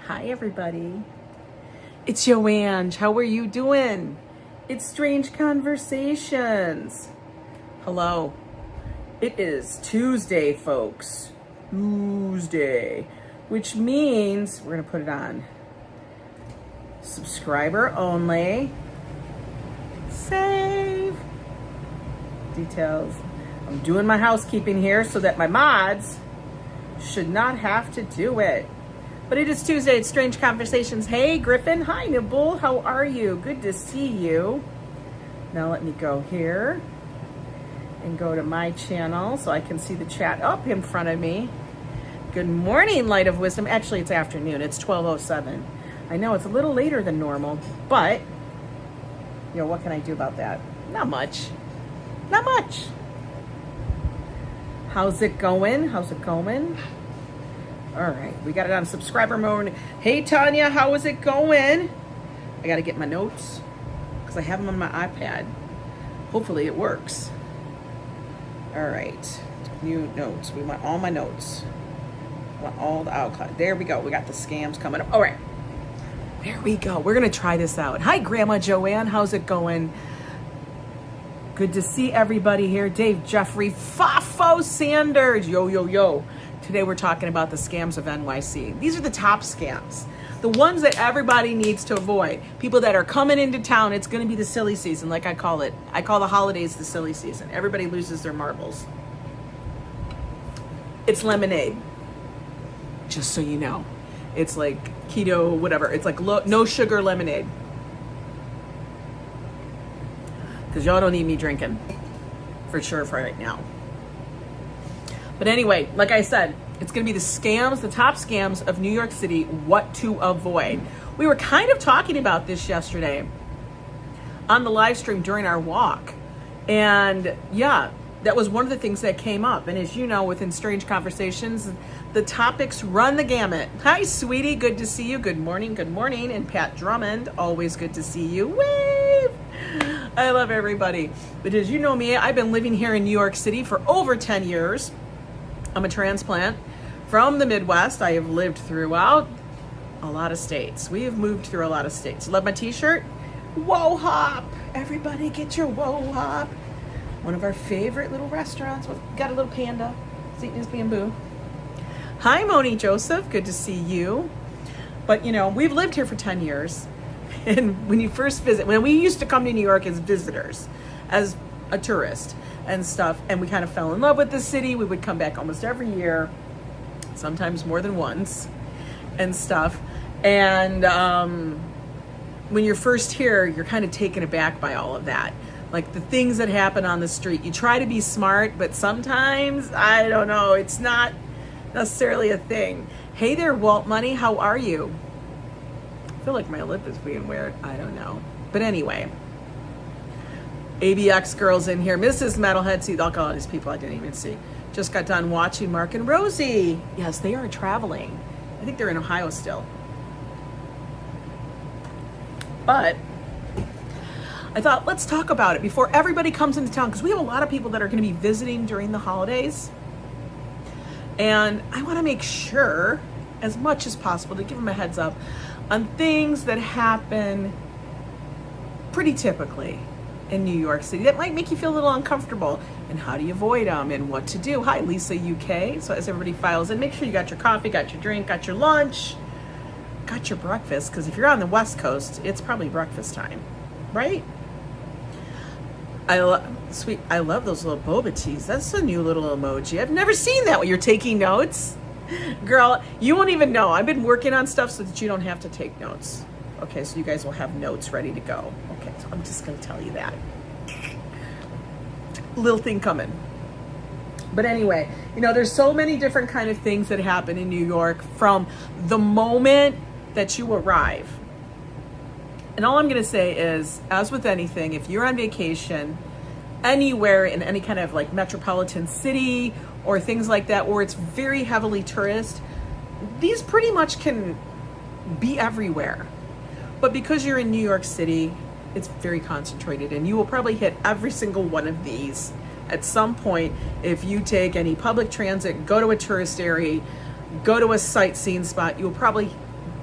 Hi, everybody. It's Joanne. How are you doing? It's Strange Conversations. Hello. It is Tuesday, folks. Tuesday. Which means we're going to put it on subscriber only. Save. Details. I'm doing my housekeeping here so that my mods should not have to do it. But it is Tuesday. It's Strange Conversations. Hey, Griffin. Hi, Nibble. How are you? Good to see you. Now let me go here and go to my channel so I can see the chat up in front of me. Good morning, Light of Wisdom. Actually, it's afternoon. It's 12:07. I know it's a little later than normal, but, you know, what can I do about that? Not much. Not much. How's it going? How's it going? All right, we got it on subscriber mode. Hey, Tanya, how is it going? I got to get my notes because I have them on my iPad. Hopefully it works. All right, new notes. We want all my notes. We want all the outcome. There we go. We got the scams coming up. All right, there we go. We're going to try this out. Hi, Grandma Joanne. How's it going? Good to see everybody here. Dave, Jeffrey, Fafo Sanders. Yo, yo, yo. Today we're talking about the scams of NYC. These are the top scams. The ones that everybody needs to avoid. People that are coming into town, it's going to be the silly season, like I call it. I call the holidays the silly season. Everybody loses their marbles. It's lemonade. Just so you know. It's like keto, whatever. It's like no sugar lemonade. Because y'all don't need me drinking. For sure for right now. But anyway, like I said, it's going to be the scams, the top scams of New York City, what to avoid. We were kind of talking about this yesterday on the live stream during our walk. And yeah, that was one of the things that came up. And as you know, within Strange Conversations, the topics run the gamut. Hi, sweetie. Good to see you. Good morning. Good morning. And Pat Drummond, always good to see you. Wave. I love everybody. But as you know me, I've been living here in New York City for over 10 years. I'm a transplant from the Midwest. I have lived throughout a lot of states. We have moved through a lot of states. Love my t-shirt. Whoa Hop. Everybody get your Whoa Hop. One of our favorite little restaurants. Got a little panda. He's eating his bamboo. Hi, Moni Joseph. Good to see you. But, you know, we've lived here for 10 years. And when you first visit, when we used to come to New York as visitors, as a tourist and stuff, and we kind of fell in love with the city. We would come back almost every year, sometimes more than once and stuff. And when you're first here, you're kind of taken aback by all of that. Like the things that happen on the street. You try to be smart, but sometimes, I don't know, it's not necessarily a thing. Hey there, Walt Money, how are you? I feel like my lip is being weird. I don't know. But anyway. ABX girls in here. Mrs. Metalhead. See, I'll call all these people I didn't even see. Just got done watching Mark and Rosie. Yes, they are traveling. I think they're in Ohio still. But I thought, let's talk about it before everybody comes into town, because we have a lot of people that are going to be visiting during the holidays. And I want to make sure, as much as possible, to give them a heads up on things that happen pretty typically in New York City that might make you feel a little uncomfortable, and how do you avoid them and what to do. Hi, Lisa UK. So as everybody files in, make sure you got your coffee, got your drink, got your lunch, got your breakfast, because if you're on the West Coast, it's probably breakfast time, right? I love those little boba teas. That's a new little emoji. I've never seen that when you're taking notes. Girl, you won't even know. I've been working on stuff so that you don't have to take notes. Okay, so you guys will have notes ready to go. Okay, so I'm just going to tell you that. Little thing coming. But anyway, you know, there's so many different kind of things that happen in New York from the moment that you arrive. And all I'm going to say is, as with anything, if you're on vacation anywhere in any kind of like metropolitan city or things like that, where it's very heavily tourist, these pretty much can be everywhere. But because you're in New York City, it's very concentrated, and you will probably hit every single one of these at some point. If you take any public transit, go to a tourist area, go to a sightseeing spot, you'll probably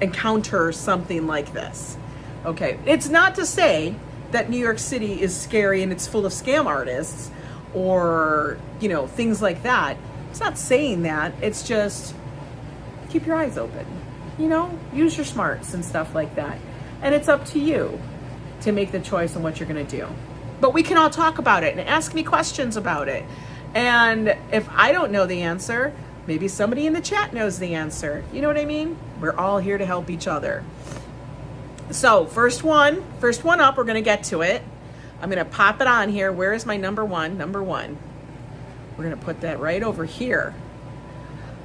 encounter something like this. Okay, it's not to say that New York City is scary and it's full of scam artists or, you know, things like that. It's not saying that. It's just keep your eyes open, you know, use your smarts and stuff like that. And it's up to you to make the choice on what you're going to do. But we can all talk about it and ask me questions about it. And if I don't know the answer, maybe somebody in the chat knows the answer. You know what I mean? We're all here to help each other. So first one up, we're going to get to it. I'm going to pop it on here. Where is my number one? Number one. We're going to put that right over here.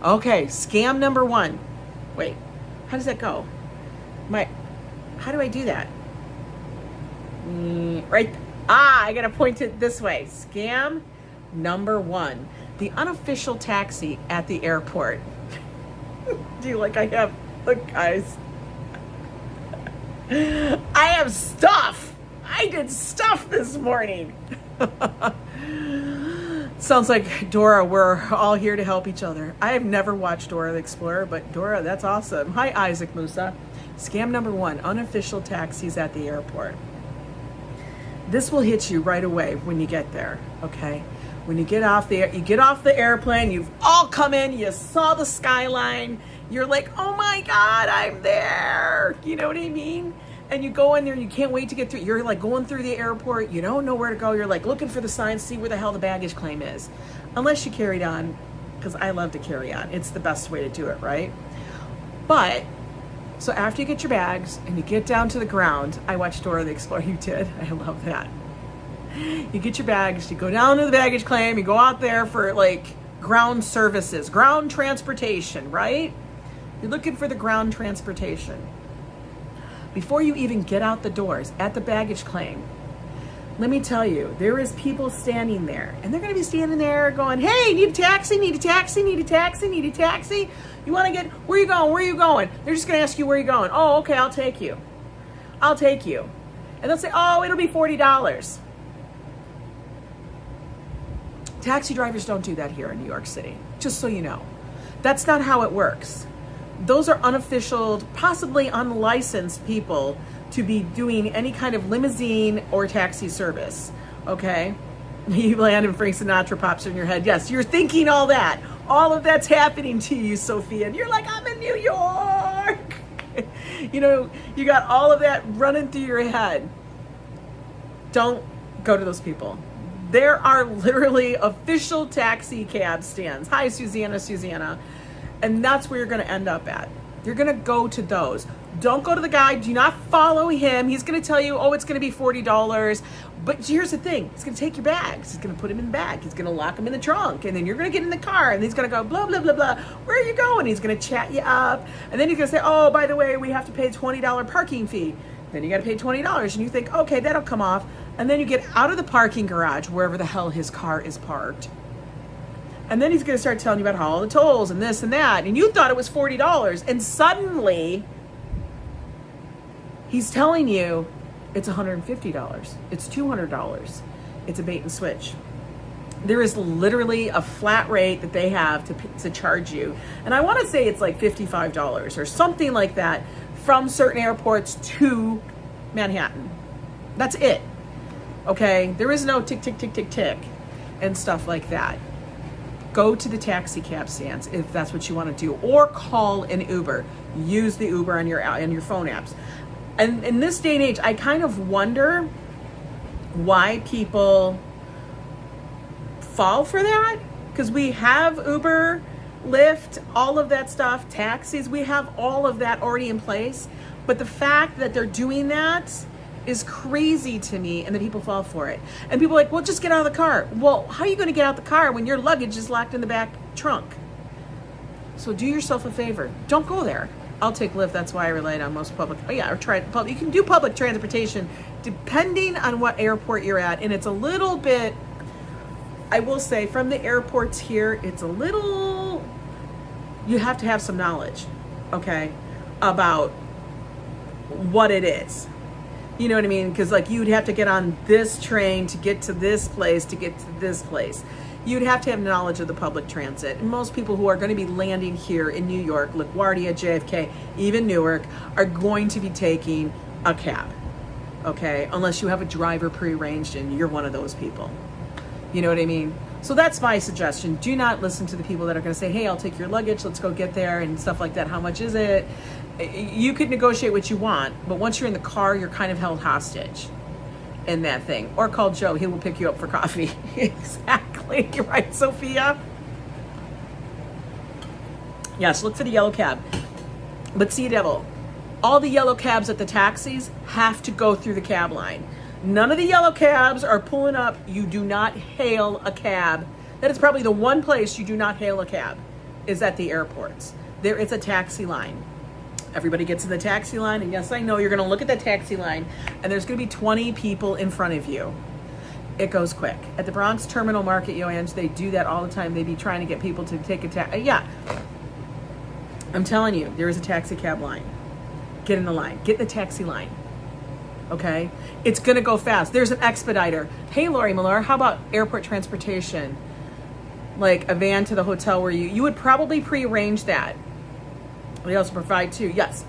Okay, scam number one. Wait, how does that go? How do I do that? Right. I got to point it this way. Scam number one. The unofficial taxi at the airport. Do you like I have, look guys. I have stuff. I did stuff this morning. Sounds like Dora, we're all here to help each other. I have never watched Dora the Explorer, but Dora, that's awesome. Hi, Isaac Musa. Scam number one, unofficial taxis at the airport. This will hit you right away when you get there, okay? When you get off the airplane, you've all come in, you saw the skyline, you're like, oh my God, I'm there. You know what I mean? And you go in there and you can't wait to get through. You're like going through the airport. You don't know where to go. You're like looking for the signs, see where the hell the baggage claim is. Unless you carried on, because I love to carry on. It's the best way to do it, right? But, so after you get your bags and you get down to the ground, I watched Dora the Explorer. You did. I love that. You get your bags, you go down to the baggage claim, you go out there for like ground services, ground transportation, right? You're looking for the ground transportation. Before you even get out the doors at the baggage claim, let me tell you, there is people standing there, and they're going to be standing there going, hey, need a taxi, need a taxi, need a taxi, need a taxi. You want to get, where are you going, where are you going? They're just going to ask you where you're going. Oh, okay, I'll take you. I'll take you. And they'll say, oh, it'll be $40. Taxi drivers don't do that here in New York City, just so you know. That's not how it works. Those are unofficial, possibly unlicensed people to be doing any kind of limousine or taxi service, okay? You land and Frank Sinatra pops in your head. Yes, you're thinking all that. All of that's happening to you, Sophia. And you're like, I'm in New York. You know, you got all of that running through your head. Don't go to those people. There are literally official taxi cab stands. Hi, Susanna. And that's where you're going to end up at. You're going to go to those. Don't go to the guy. Do not follow him. He's going to tell you, oh, it's going to be $40. But here's the thing. He's going to take your bags. He's going to put them in the bag. He's going to lock them in the trunk. And then you're going to get in the car. And he's going to go, blah, blah, blah, blah. Where are you going? He's going to chat you up. And then he's going to say, oh, by the way, we have to pay a $20 parking fee. Then you got to pay $20. And you think, okay, that'll come off. And then you get out of the parking garage, wherever the hell his car is parked. And then he's going to start telling you about all the tolls and this and that. And you thought it was $40. And suddenly, he's telling you it's $150. It's $200. It's a bait and switch. There is literally a flat rate that they have to charge you. And I want to say it's like $55 or something like that from certain airports to Manhattan. That's it. Okay? There is no tick, tick, tick, tick, tick and stuff like that. Go to the taxi cab stands if that's what you want to do, or call an Uber. Use the Uber on your phone apps. And in this day and age, I kind of wonder why people fall for that, because we have Uber, Lyft, all of that stuff, taxis, we have all of that already in place. But the fact that they're doing that is crazy to me, and that people fall for it. And people are like, well, just get out of the car. Well, how are you going to get out the car when your luggage is locked in the back trunk? So do yourself a favor. Don't go there. I'll take Lyft. That's why I relied on most public. Oh yeah, or try public. You can do public transportation depending on what airport you're at. And it's a little bit, I will say, from the airports here, it's a little, you have to have some knowledge, okay, about what it is. You know what I mean? Because like you'd have to get on this train to get to this place, to get to this place. you'd have to have knowledge of the public transit. And most people who are going to be landing here in New York, LaGuardia, JFK, even Newark, are going to be taking a cab, okay? Unless you have a driver prearranged and you're one of those people. You know what I mean? So that's my suggestion. Do not listen to the people that are going to say, hey, I'll take your luggage, let's go get there, and stuff like that. How much is it? You could negotiate what you want, but once you're in the car, you're kind of held hostage in that thing. Or call Joe, he will pick you up for coffee. Exactly. You're right, Sophia. Yes, look for the yellow cab. But see, Devil, all the yellow cabs at the taxis have to go through the cab line. None of the yellow cabs are pulling up. You do not hail a cab. That is probably the one place you do not hail a cab, is at the airports. There is a taxi line. Everybody gets in the taxi line, and yes, I know you're going to look at that taxi line, and there's going to be 20 people in front of you. It goes quick. At the Bronx Terminal Market, Yo Ang, they do that all the time. They be trying to get people to take a taxi. Yeah, I'm telling you, there is a taxi cab line. Get in the line. Get in the taxi line. Okay? It's going to go fast. There's an expediter. Hey, Lori Miller, how about airport transportation? Like a van to the hotel where you would probably prearrange that. They also provide too. Yes.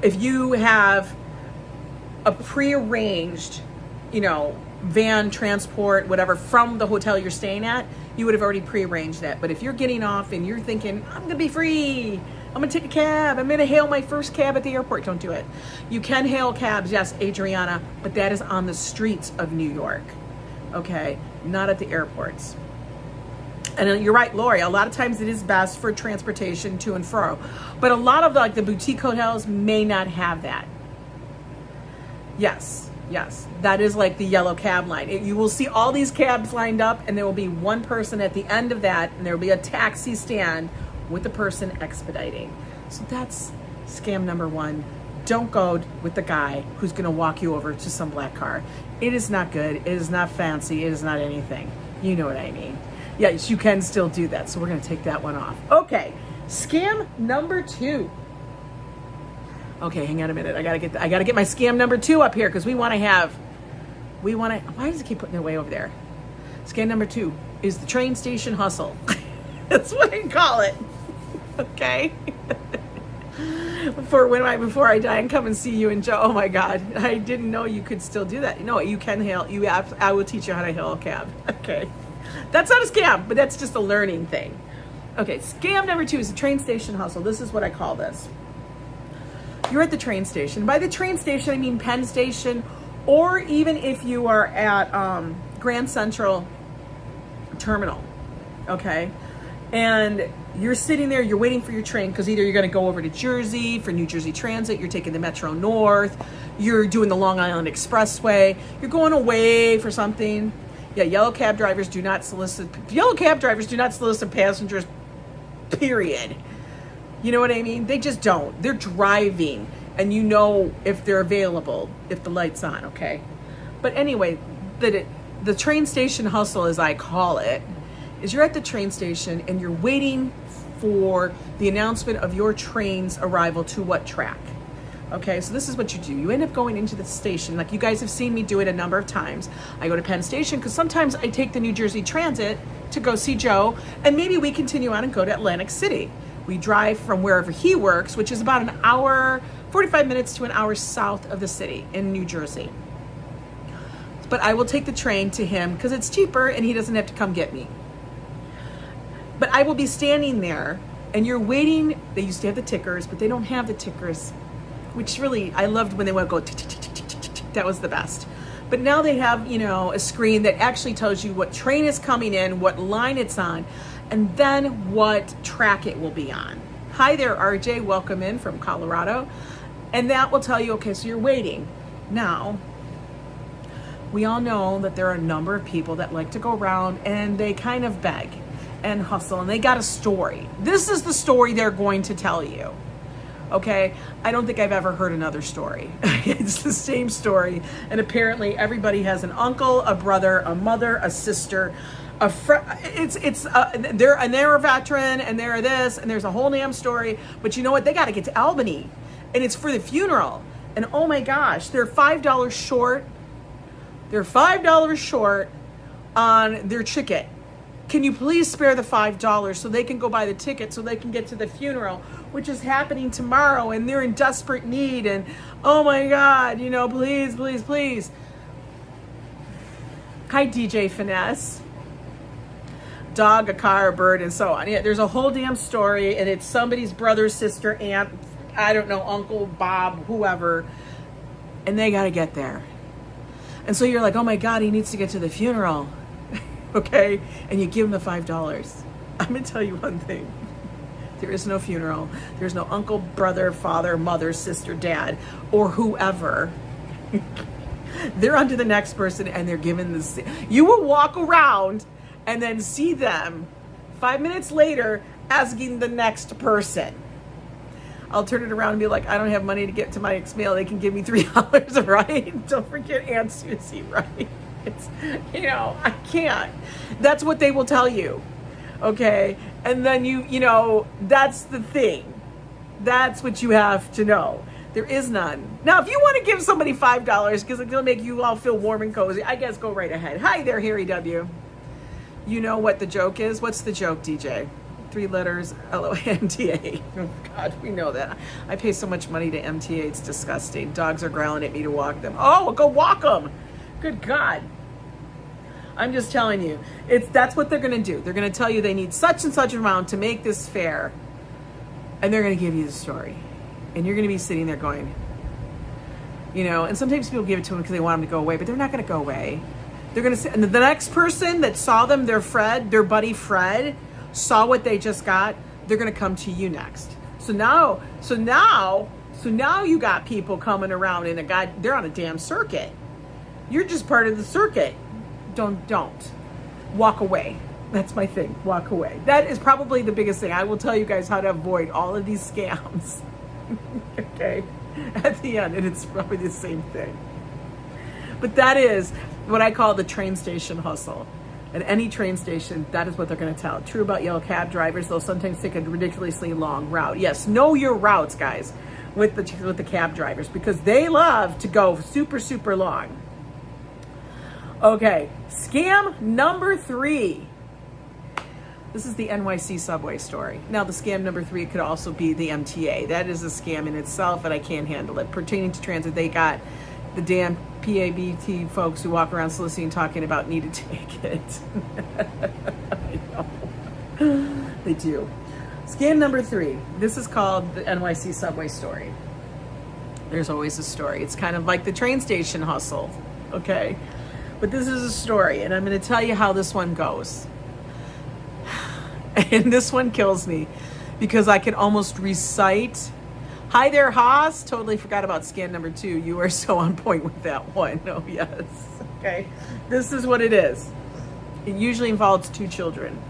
If you have a prearranged, van transport, whatever, from the hotel you're staying at, you would have already prearranged that. But if you're getting off and you're thinking, I'm going to be free, I'm going to take a cab, I'm going to hail my first cab at the airport, don't do it. You can hail cabs, yes, Adriana, but that is on the streets of New York, okay? Not at the airports. And you're right, Lori, a lot of times it is best for transportation to and fro. But a lot of the boutique hotels may not have that. Yes, that is like the yellow cab line. You will see all these cabs lined up, and there will be one person at the end of that, and there will be a taxi stand with the person expediting. So that's scam number one. Don't go with the guy who's going to walk you over to some black car. It is not good. It is not fancy. It is not anything. You know what I mean? Yes, you can still do that. So we're going to take that one off. Okay, scam number two. Okay, hang on a minute. I gotta get my scam number two up here, because why does it keep putting it way over there? Scam number two is the train station hustle. That's what I call it. Okay. Before I die and come and see you and Joe. Oh my God, I didn't know you could still do that. No, you can hail. I will teach you how to hail a cab. Okay. That's not a scam, but that's just a learning thing. Okay, scam number two is the train station hustle. This is what I call this. You're at the train station. By the train station, I mean Penn Station, or even if you are at Grand Central Terminal, okay? And you're sitting there, you're waiting for your train, because either you're going to go over to Jersey for New Jersey Transit, you're taking the Metro North, you're doing the Long Island Expressway, you're going away for something. Yeah, yellow cab drivers do not solicit passengers, period. You know what I mean? They just don't. They're driving, and you know if they're available, if the light's on, okay? But anyway, the train station hustle, as I call it, is you're at the train station and you're waiting for the announcement of your train's arrival to what track. Okay, so this is what you do. You end up going into the station, like you guys have seen me do it a number of times. I go to Penn Station because sometimes I take the New Jersey Transit to go see Joe, and maybe we continue on and go to Atlantic City. We drive from wherever he works, which is about an hour, 45 minutes to an hour south of the city in New Jersey. But I will take the train to him because it's cheaper and he doesn't have to come get me. But I will be standing there and you're waiting. They used to have the tickers, but they don't have the tickers, which really, I loved when they would go tick, tick, tick, tick, tick, tick. That was the best. But now they have, a screen that actually tells you what train is coming in, what line it's on, and then what track it will be on. Hi there, RJ. Welcome in from Colorado. And that will tell you, okay, so you're waiting. Now, we all know that there are a number of people that like to go around and they kind of beg and hustle, and they got a story. This is the story they're going to tell you. Okay, I don't think I've ever heard another story. It's the same story, and apparently everybody has an uncle, a brother, a mother, a sister, a friend. They're a veteran, and they're this, and there's a whole damn story. But you know what? They got to get to Albany, and it's for the funeral. And oh my gosh, they're $5 short. They're $5 short on their ticket. can you please spare the $5 so they can go buy the ticket so they can get to the funeral, which is happening tomorrow, and they're in desperate need, and oh my God, you know, please, please, please. Hi, DJ Finesse. Dog, a car, a bird, and so on. Yeah, there's a whole damn story, and it's somebody's brother, sister, aunt, I don't know, uncle, Bob, whoever, and they got to get there. And so you're like, oh my God, he needs to get to the funeral. Okay? And you give him the $5. I'm going to tell you one thing. There is no funeral. There's no uncle, brother, father, mother, sister, dad, or whoever. They're on to the next person, and they're given this. You will walk around and then see them 5 minutes later asking the next person. I'll turn it around and be like, I don't have money to get to my ex-mail. They can give me $3, right? Don't forget Aunt Susie, right? It's, you know, I can't. That's what they will tell you. Okay? And then you know, that's the thing. That's what you have to know. There is none. Now, if you want to give somebody $5 because it'll make you all feel warm and cozy, I guess go right ahead. Hi there, Harry W. You know what the joke is? What's the joke, DJ? 3 letters, LOMTA. Oh, God, we know that. I pay so much money to MTA, it's disgusting. Dogs are growling at me to walk them. Oh, well, go walk them. Good God. I'm just telling you, that's what they're going to do. They're going to tell you they need such and such amount to make this fair, and they're going to give you the story. And you're going to be sitting there going, you know, and sometimes people give it to them because they want them to go away, but they're not going to go away. They're going to say, and the next person that saw them, their buddy Fred, saw what they just got, they're going to come to you next. So now you got people coming around they're on a damn circuit. You're just part of the circuit. Don't walk away. That's my thing. Walk away. That is probably the biggest thing. I will tell you guys how to avoid all of these scams. Okay. At the end, and it's probably the same thing. But that is what I call the train station hustle. At any train station, that is what they're going to tell. True about yellow cab drivers, they'll sometimes take a ridiculously long route. Yes, know your routes, guys, with the cab drivers, because they love to go super, super long. Okay, scam number 3. This is the NYC Subway Story. Now, the scam number 3 could also be the MTA. That is a scam in itself, and I can't handle it. Pertaining to transit, they got the damn PABT folks who walk around soliciting, talking about need a ticket. I know. They do. Scam number 3. This is called the NYC Subway Story. There's always a story. It's kind of like the train station hustle, okay? But this is a story, and I'm going to tell you how this one goes. And this one kills me because I can almost recite. Hi there, Haas. Totally forgot about scam number 2. You are so on point with that one. Oh, yes. Okay. This is what it is. It usually involves 2 children.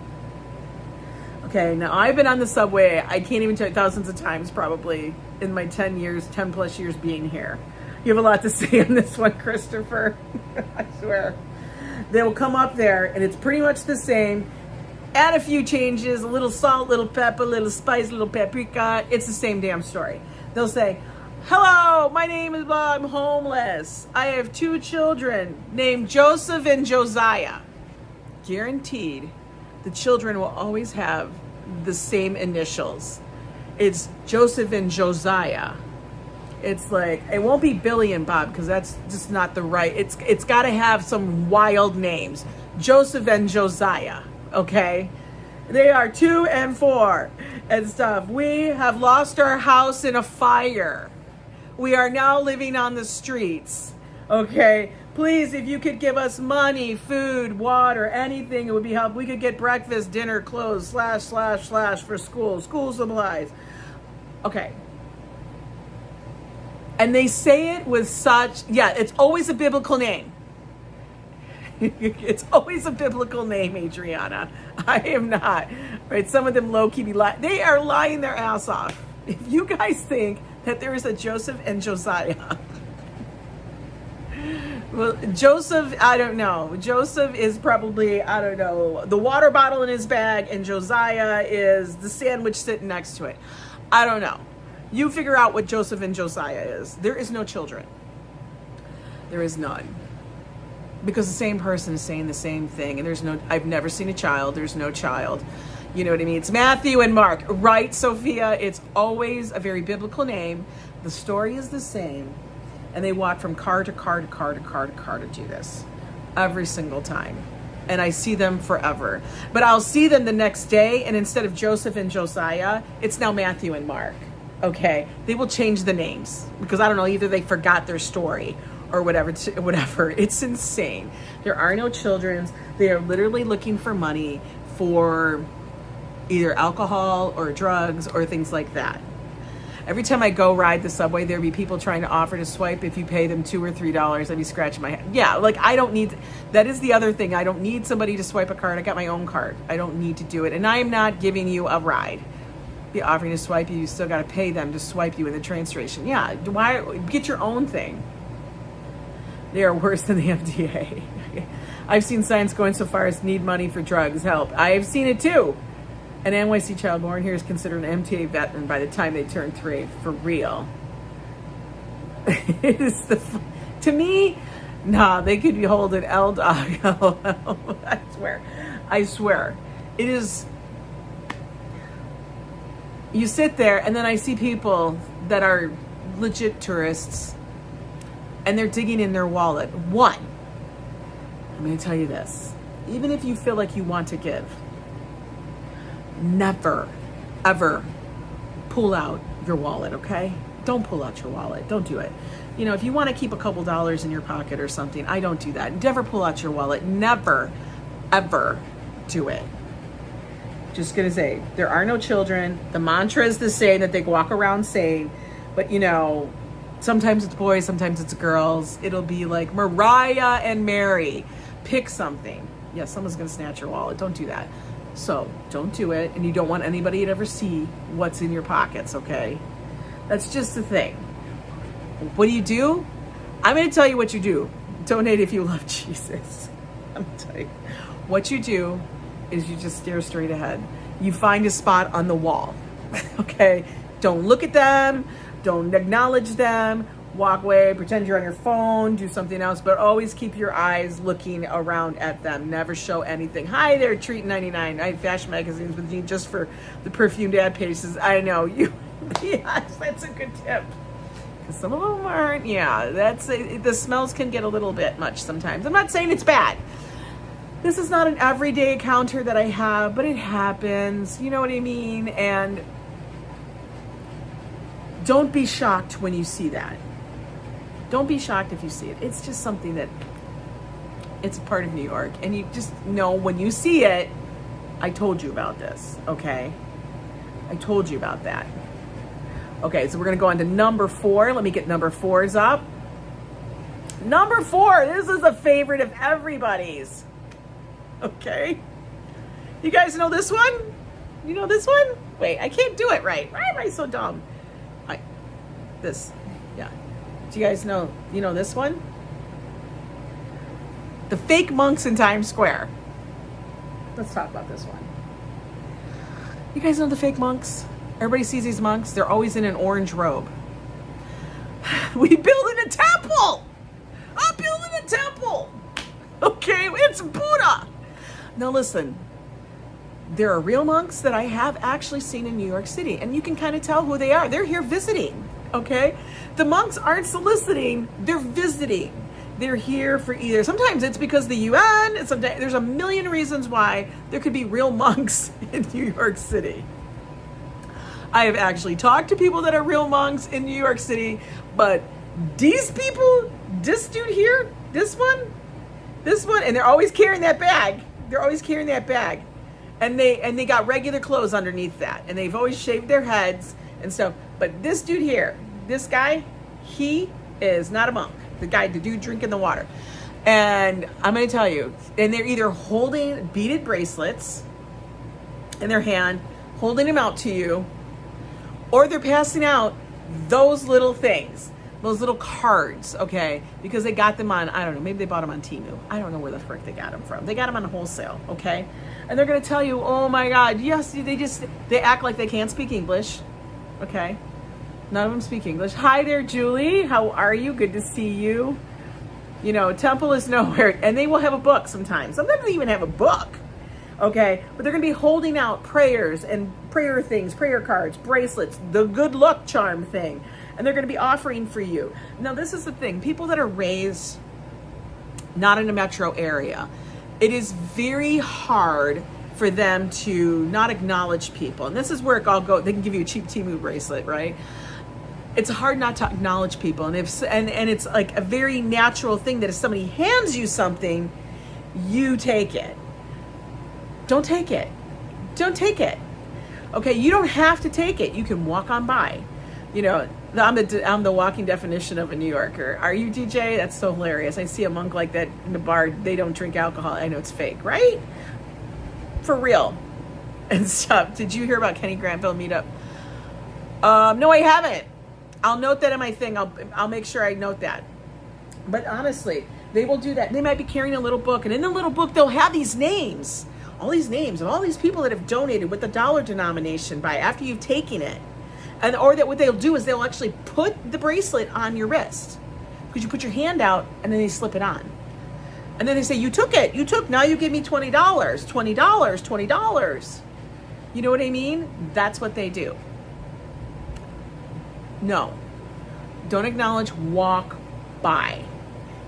Okay. Now, I've been on the subway, I can't even tell you, thousands of times probably in my 10 plus years being here. You have a lot to say on this one, Christopher. I swear. They will come up there, and it's pretty much the same. Add a few changes, a little salt, little pepper, little spice, little paprika. It's the same damn story. They'll say, hello, my name is Bob, I'm homeless. I have 2 children named Joseph and Josiah. Guaranteed, the children will always have the same initials. It's Joseph and Josiah. It's like, it won't be Billy and Bob because that's just not the right. It's got to have some wild names. Joseph and Josiah. Okay, they are 2 and 4 and stuff. We have lost our house in a fire. We are now living on the streets. Okay, please, if you could give us money, food, water, anything, it would be helpful. We could get breakfast, dinner, clothes, / for school supplies. Okay. And they say it with such, it's always a biblical name. It's always a biblical name, Adriana. I am not. Right? Some of them low-key be lying. They are lying their ass off. If you guys think that there is a Joseph and Josiah. Well, Joseph, I don't know. Joseph is probably, I don't know, the water bottle in his bag, and Josiah is the sandwich sitting next to it. I don't know. You figure out what Joseph and Josiah is. There is no children. There is none. because the same person is saying the same thing, and I've never seen a child. There's no child. You know what I mean? It's Matthew and Mark, right, Sophia? It's always a very biblical name. The story is the same, and they walk from car to car to car to car to car to do this every single time. And I see them forever. But I'll see them the next day, and instead of Joseph and Josiah, it's now Matthew and Mark. Okay? They will change the names because I don't know, either they forgot their story or whatever. It's insane. There are no children. They are literally looking for money for either alcohol or drugs or things like that. Every time I go ride the subway, there'd be people trying to offer to swipe if you pay them $2 or $3. I'd be scratching my head. Yeah, like I don't need, that is the other thing. I don't need somebody to swipe a card. I got my own card. I don't need to do it. And I am not giving you a ride. Be offering to swipe you, you still got to pay them to swipe you in the train station. Yeah, why get your own thing? They are worse than the MTA. I've seen signs going so far as need money for drugs, help. I have seen it too. An NYC child born here is considered an MTA veteran by the time they turn 3. For real. It is to me, nah, they could be holding L dog. I swear. It is, you sit there and then I see people that are legit tourists and they're digging in their wallet. One, I'm going to tell you this. Even if you feel like you want to give, never, ever pull out your wallet, okay? Don't pull out your wallet. Don't do it. You know, if you want to keep a couple dollars in your pocket or something, I don't do that. Never pull out your wallet. Never, ever do it. Just going to say, there are no children. The mantra is the same that they walk around saying, but you know, sometimes it's boys, sometimes it's girls. It'll be like Mariah and Mary. Pick something. Yeah, someone's going to snatch your wallet. Don't do that. So don't do it, and you don't want anybody to ever see what's in your pockets, okay? That's just the thing. What do? I'm going to tell you what you do. Donate if you love Jesus. I'm going to tell you. What you do is you just stare straight ahead. You find a spot on the wall, okay? Don't look at them. Don't acknowledge them. Walk away, pretend you're on your phone, do something else, but always keep your eyes looking around at them. Never show anything. Hi there, Treat 99. I have fashion magazines with me just for the perfumed ad pages. I know you. Yes, that's a good tip. Because some of them aren't. Yeah, the smells can get a little bit much sometimes. I'm not saying it's bad. This is not an everyday encounter that I have, but it happens. You know what I mean? And don't be shocked when you see that. Don't be shocked if you see it. It's just something that, it's a part of New York. And you just know when you see it, I told you about this, okay? I told you about that. Okay, so we're going to go on to number 4. Let me get number 4s up. Number 4, this is a favorite of everybody's. Okay? You guys know this one? You know this one? Wait, I can't do it right. Why am I so dumb? This, yeah. Do you guys know, you know this one? The fake monks in Times Square. Let's talk about this one. You guys know the fake monks? Everybody sees these monks. They're always in an orange robe. We building a temple. I'm building a temple. Okay, it's Buddha. Now listen, there are real monks that I have actually seen in New York City, and you can kind of tell who they are. They're here visiting, okay? The monks aren't soliciting, they're visiting. They're here for either, sometimes it's because the UN, and sometimes there's a million reasons why there could be real monks in New York City. I have actually talked to people that are real monks in New York City, but these people, this dude here, this one, and they're always carrying that bag. They're always carrying that bag. And they got regular clothes underneath that. And they've always shaved their heads and stuff. But this dude here, this guy, he is not a monk. The dude drinking the water. And I'm going to tell you, and they're either holding beaded bracelets in their hand, holding them out to you, or they're passing out those little things, those little cards, okay? Because they got them on, I don't know, maybe they bought them on Temu. I don't know where the frick they got them from. They got them on wholesale, okay? And they're going to tell you, oh my God, yes, they act like they can't speak English, okay? None of them speak English. Hi there, Julie. How are you? Good to see you. You know, temple is nowhere. And they will have a book sometimes. Sometimes they even have a book. Okay, but they're going to be holding out prayers and prayer things, prayer cards, bracelets, the good luck charm thing. And they're going to be offering for you. Now, this is the thing. People that are raised not in a metro area, it is very hard for them to not acknowledge people. And this is where it all goes. They can give you a cheap Temu bracelet, right? It's hard not to acknowledge people. And it's like a very natural thing that if somebody hands you something, you take it. Don't take it. Don't take it. Okay, you don't have to take it. You can walk on by. You know, I'm the walking definition of a New Yorker. Are you, DJ? That's so hilarious. I see a monk like that in the bar. They don't drink alcohol. I know it's fake, right? For real. And stuff. Did you hear about Kenny Granville meetup? No, I haven't. I'll note that in my thing. I'll make sure I note that. But honestly, they will do that. They might be carrying a little book, and in the little book, they'll have these names. All these names of all these people that have donated with the dollar denomination by after you've taken it. And or that what they'll do is they'll actually put the bracelet on your wrist. Because you put your hand out and then they slip it on. And then they say, you took it. You took. Now you give me $20. $20. $20. You know what I mean? That's what they do. No. Don't acknowledge. Walk by.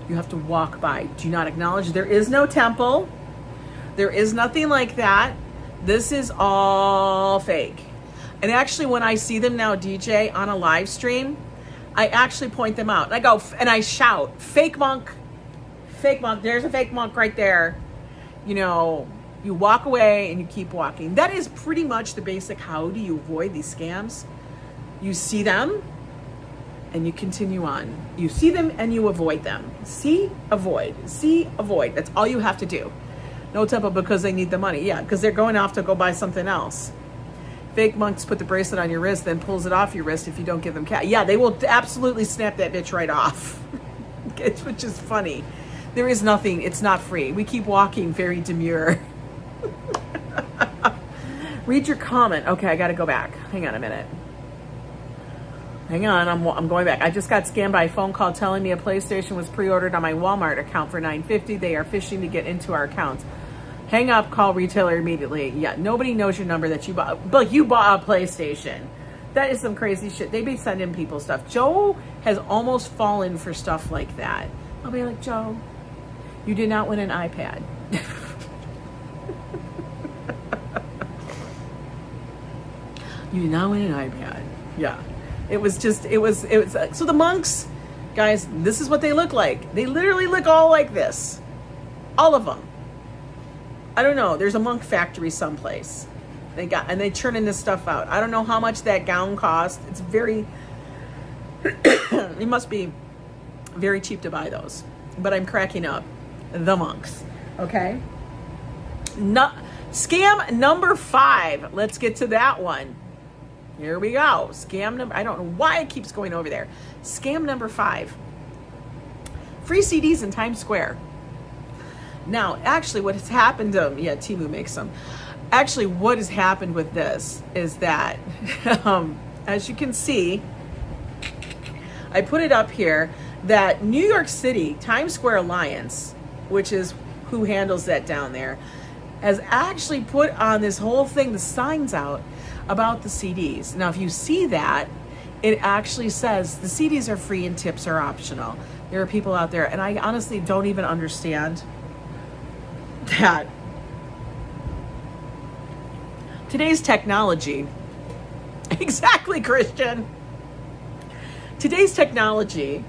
You have to walk by. Do not acknowledge. There is no temple. There is nothing like that. This is all fake. And actually, when I see them now, DJ, on a live stream, I actually point them out. And I go, and I shout, fake monk, fake monk. There's a fake monk right there. You know, you walk away and you keep walking. That is pretty much the basic how do you avoid these scams. You see them and you continue on. You see them and you avoid them. See, avoid. See, avoid. That's all you have to do. No temple because they need the money. Yeah, because they're going off to go buy something else. Fake monks put the bracelet on your wrist, then pulls it off your wrist if you don't give them cash. Yeah, they will absolutely snap that bitch right off. Which is funny. There is nothing. It's not free. We keep walking very demure. Read your comment. Okay, I got to go back. Hang on a minute. Hang on, I'm going back. I just got scammed by a phone call telling me a PlayStation was pre-ordered on my Walmart account for $9.50. They are phishing to get into our accounts. Hang up, call retailer immediately. Yeah, nobody knows your number that you bought. But you bought a PlayStation. That is some crazy shit. They be sending people stuff. Joe has almost fallen for stuff like that. I'll be like, Joe, you did not win an iPad. You did not win an iPad. Yeah. It was so the monks, guys, this is what they look like. They literally look all like this. All of them. I don't know. There's a monk factory someplace. They churning this stuff out. I don't know how much that gown cost. It's very, it must be very cheap to buy those. But I'm cracking up. The monks. Okay. Scam number 5. Let's get to that one. Here we go. Scam number, I don't know why it keeps going over there. Scam number 5. Free CDs in Times Square. Now, actually what has happened, yeah, Temu makes them. Actually, what has happened with this is that, as you can see, I put it up here, that New York City Times Square Alliance, which is who handles that down there, has actually put on this whole thing, the signs out, about the CDs. Now, if you see that, it actually says the CDs are free and tips are optional. There are people out there, and I honestly don't even understand that. Today's technology, exactly, Christian. Today's technology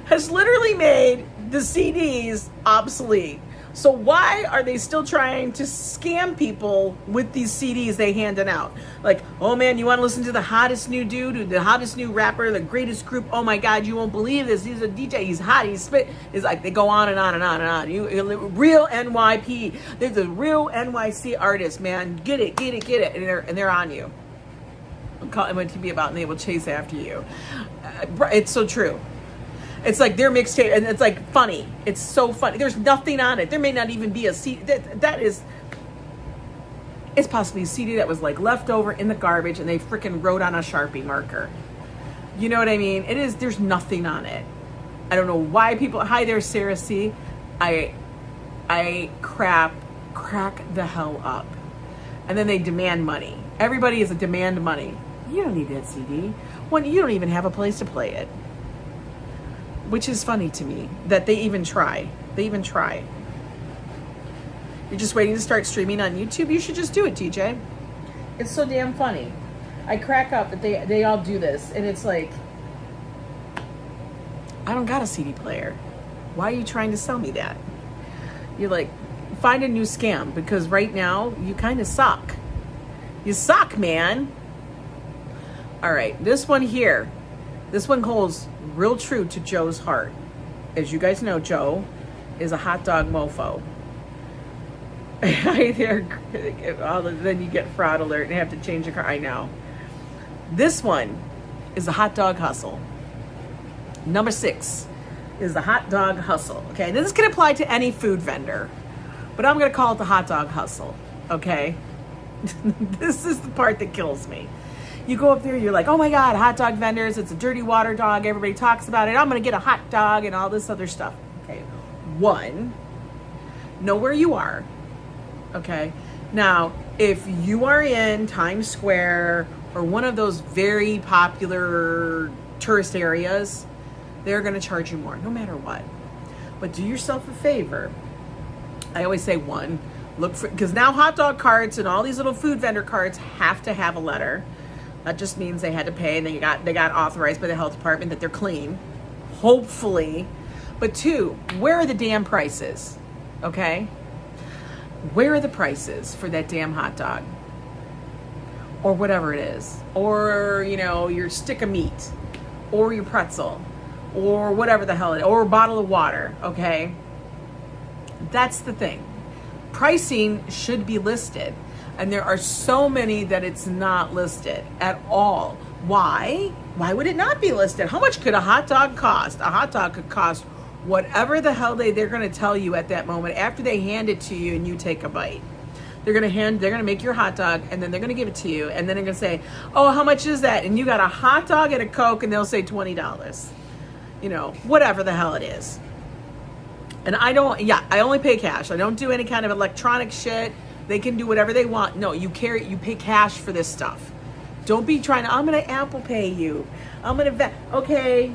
has literally made the CDs obsolete. So why are they still trying to scam people with these CDs they handing out? Like, oh man, you want to listen to the hottest new dude, the hottest new rapper, the greatest group? Oh my God, you won't believe this. He's a DJ. He's hot. He's spit. It's like they go on and on and on and on. Real NYP. There's a real NYC artist, man. Get it, and they're on you. Call it to be about, and they will chase after you. It's so true. It's like their mixtape, and it's like funny. It's so funny. There's nothing on it. There may not even be a CD. It's possibly a CD that was like left over in the garbage, and they freaking wrote on a Sharpie marker. You know what I mean? It is. There's nothing on it. I don't know why people, hi there, Sarah C. I crack the hell up. And then they demand money. Everybody is a demand money. You don't need that CD. When you don't even have a place to play it. Which is funny to me that they even try. You're just waiting to start streaming on YouTube? You should just do it, TJ. It's so damn funny. I crack up that they all do this, and it's like, I don't got a CD player. Why are you trying to sell me that? You're like, find a new scam, because right now you kind of suck. You suck, man. All right, this one here. This one holds real true to Joe's heart. As you guys know, Joe is a hot dog mofo. Then you get fraud alert and have to change your car. I know. This one is the hot dog hustle. Number 6 is the hot dog hustle. Okay, this can apply to any food vendor, but I'm going to call it the hot dog hustle. Okay, this is the part that kills me. You go up there, you're like, oh my God, hot dog vendors, it's a dirty water dog. Everybody talks about it. I'm going to get a hot dog and all this other stuff. Okay, 1, know where you are. Okay, now, if you are in Times Square or one of those very popular tourist areas, they're going to charge you more, no matter what. But do yourself a favor. I always say 1, look for, because now hot dog carts and all these little food vendor carts have to have a letter. That just means they had to pay and they got authorized by the health department that they're clean, hopefully. But 2, where are the damn prices? Okay? Where are the prices for that damn hot dog? Or whatever it is. Or, you know, your stick of meat. Or your pretzel. Or whatever the hell it is. Or a bottle of water. Okay? That's the thing. Pricing should be listed. And there are so many that it's not listed at all. Why? Why would it not be listed? How much could a hot dog cost? A hot dog could cost whatever the hell they're going to tell you at that moment after they hand it to you and you take a bite. They're going to make your hot dog and then they're going to give it to you and then they're going to say, oh, how much is that? And you got a hot dog and a Coke and they'll say $20. You know, whatever the hell it is. And I only pay cash. I don't do any kind of electronic shit. They can do whatever they want. No, you pay cash for this stuff. Don't be trying to, I'm going to Apple Pay you. I'm going to, okay,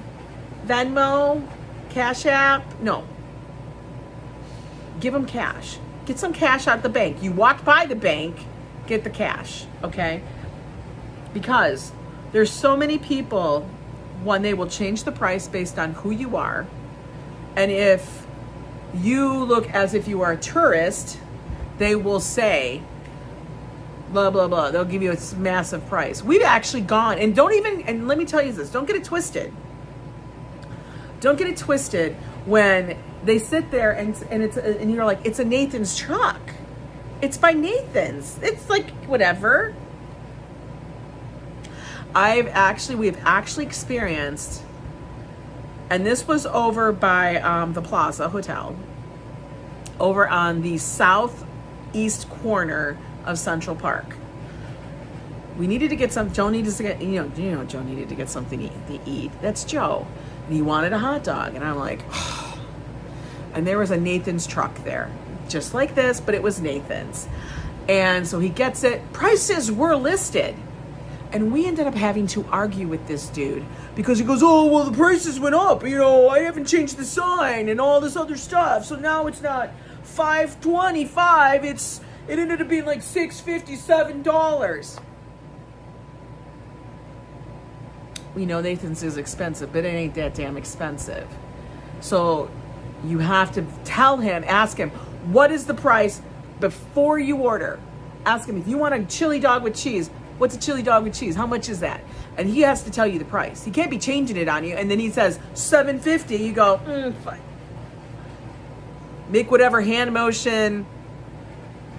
Venmo, Cash App. No. Give them cash. Get some cash out the bank. You walk by the bank, get the cash, okay? Because there's so many people, one, they will change the price based on who you are. And if you look as if you are a tourist, they will say, blah, blah, blah. They'll give you a massive price. We've actually gone, and let me tell you this, don't get it twisted. Don't get it twisted when they sit there and you're like, it's a Nathan's truck. It's by Nathan's. It's like, whatever. We've actually experienced, and this was over by the Plaza Hotel, over on the southeast corner of Central Park. We needed to get Joe needed to get, Joe needed to get something to eat. That's Joe. And he wanted a hot dog. And I'm like, oh. And there was a Nathan's truck there. Just like this, but it was Nathan's. And so he gets it. Prices were listed. And we ended up having to argue with this dude because he goes, oh, well, the prices went up. I haven't changed the sign and all this other stuff. So now it's not $5.25. It ended up being like $6.57. We know Nathan's is expensive, but it ain't that damn expensive. So you have to ask him, what is the price before you order? Ask him, if you want a chili dog with cheese, what's a chili dog with cheese? How much is that? And he has to tell you the price. He can't be changing it on you. And then he says $7.50. You go, fine. Make whatever hand motion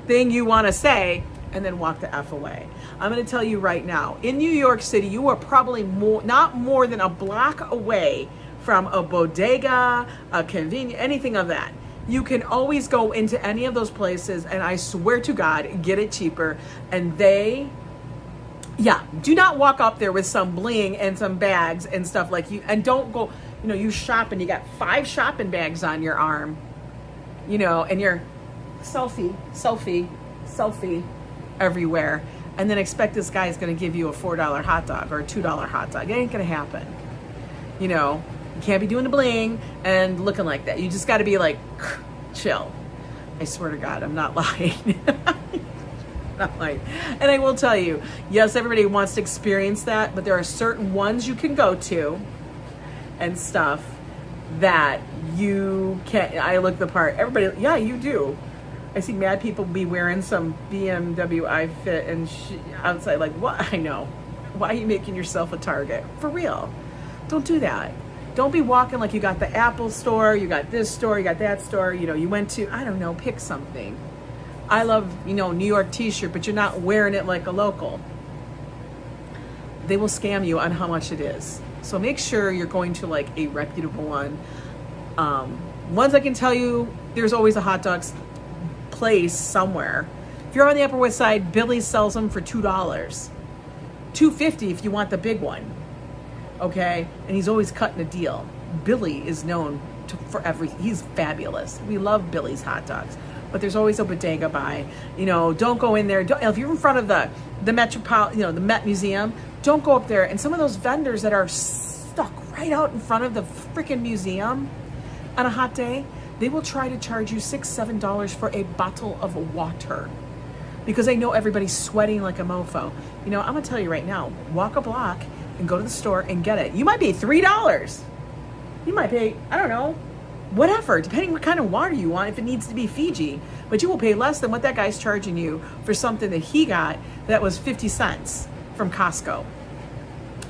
thing you want to say, and then walk the F away. I'm going to tell you right now, in New York City, you are probably not more than a block away from a bodega, a convenience, anything of that. You can always go into any of those places, and I swear to God, get it cheaper. And Yeah, do not walk up there with some bling and some bags and stuff like you, and don't go, you shop and you got 5 shopping bags on your arm, and you're selfie everywhere, and then expect this guy is going to give you a $4 hot dog or a $2 hot dog. It ain't going to happen. You can't be doing the bling and looking like that. You just got to be like, chill. I swear to God, I'm not lying. Not lying. And I will tell you, yes, everybody wants to experience that, but there are certain ones you can go to and stuff that you can't. I look the part. Everybody, yeah, you do. I see mad people be wearing some BMW iFit and outside, like, what? I know. Why are you making yourself a target? For real. Don't do that. Don't be walking like you got the Apple store, you got this store, you got that store, you went to, I don't know, pick something. I love, New York t-shirt, but you're not wearing it like a local. They will scam you on how much it is. So make sure you're going to like a reputable one. Ones I can tell you, there's always a hot dogs place somewhere. If you're on the Upper West Side, Billy sells them for $2. $2.50 if you want the big one. Okay? And he's always cutting a deal. Billy is known for everything. He's fabulous. We love Billy's hot dogs. But there's always a bodega by. Don't go in there. If you're in front of the Metropolitan, the Met Museum, don't go up there. And some of those vendors that are stuck right out in front of the freaking museum on a hot day, they will try to charge you $6, $7 for a bottle of water because they know everybody's sweating like a mofo. I'm gonna tell you right now, walk a block and go to the store and get it. You might pay $3. You might pay, I don't know, whatever, depending what kind of water you want, if it needs to be Fiji, but you will pay less than what that guy's charging you for something that he got that was 50 cents from Costco.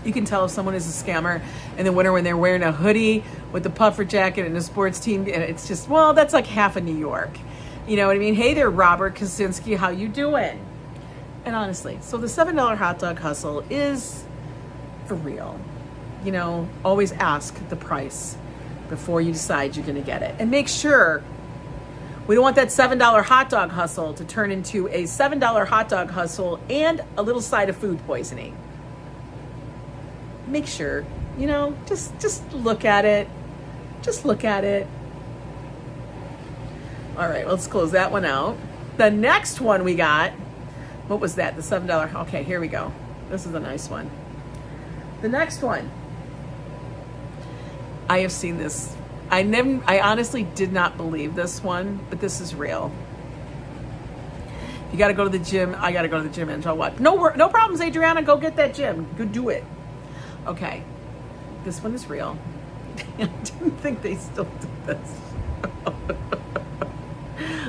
You can tell if someone is a scammer in the winter when they're wearing a hoodie with the puffer jacket and a sports team, and it's just, well, that's like half of New York. You know what I mean? Hey there, Robert Kosinski, how you doing? And honestly, so the $7 hot dog hustle is for real. Always ask the price before you decide you're gonna get it. And make sure, we don't want that $7 hot dog hustle to turn into a $7 hot dog hustle and a little side of food poisoning. Make sure, just look at it. Just look at it. All right, let's close that one out. The next one we got, what was that? The $7. Okay, here we go. This is a nice one. The next one. I have seen this. I honestly did not believe this one, but this is real. You got to go to the gym. I got to go to the gym and so what? No problems, Adriana. Go get that gym. Go do it. Okay, this one is real. I didn't think they still did this.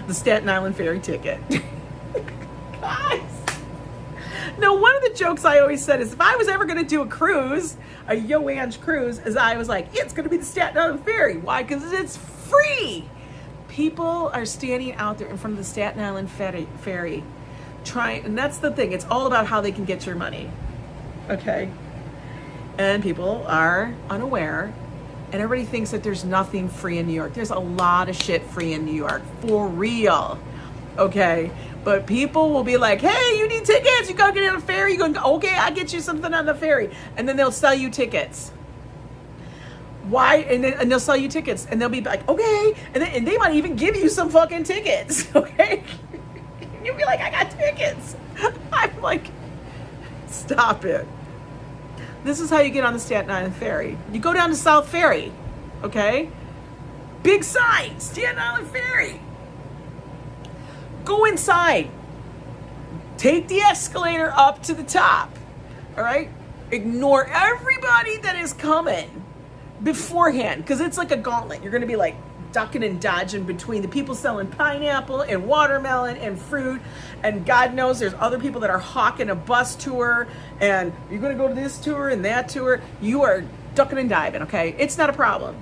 The Staten Island ferry ticket. Guys. Now, one of the jokes I always said is if I was ever going to do a cruise, a Yo Ang cruise, is I was like, it's going to be the Staten Island ferry. Why? Because it's free. People are standing out there in front of the Staten Island ferry trying, and that's the thing. It's all about how they can get your money. Okay? And people are unaware, and everybody thinks that there's nothing free in New York. There's a lot of shit free in New York, for real. Okay? But people will be like, hey, you need tickets. You gotta get on a ferry. You go, okay, I'll get you something on the ferry. And then they'll sell you tickets. Why? And they'll sell you tickets. And they'll be like, okay. And they might even give you some fucking tickets. Okay? And you'll be like, I got tickets. I'm like, stop it. This is how you get on the Staten Island ferry. You go down to South Ferry. Okay? Big sign, Staten Island ferry. Go inside. Take the escalator up to the top. All right? Ignore everybody that is coming beforehand because it's like a gauntlet. You're going to be like ducking and dodging between the people selling pineapple and watermelon and fruit. And God knows there's other people that are hawking a bus tour. And you're going to go to this tour and that tour. You are ducking and diving, okay? It's not a problem.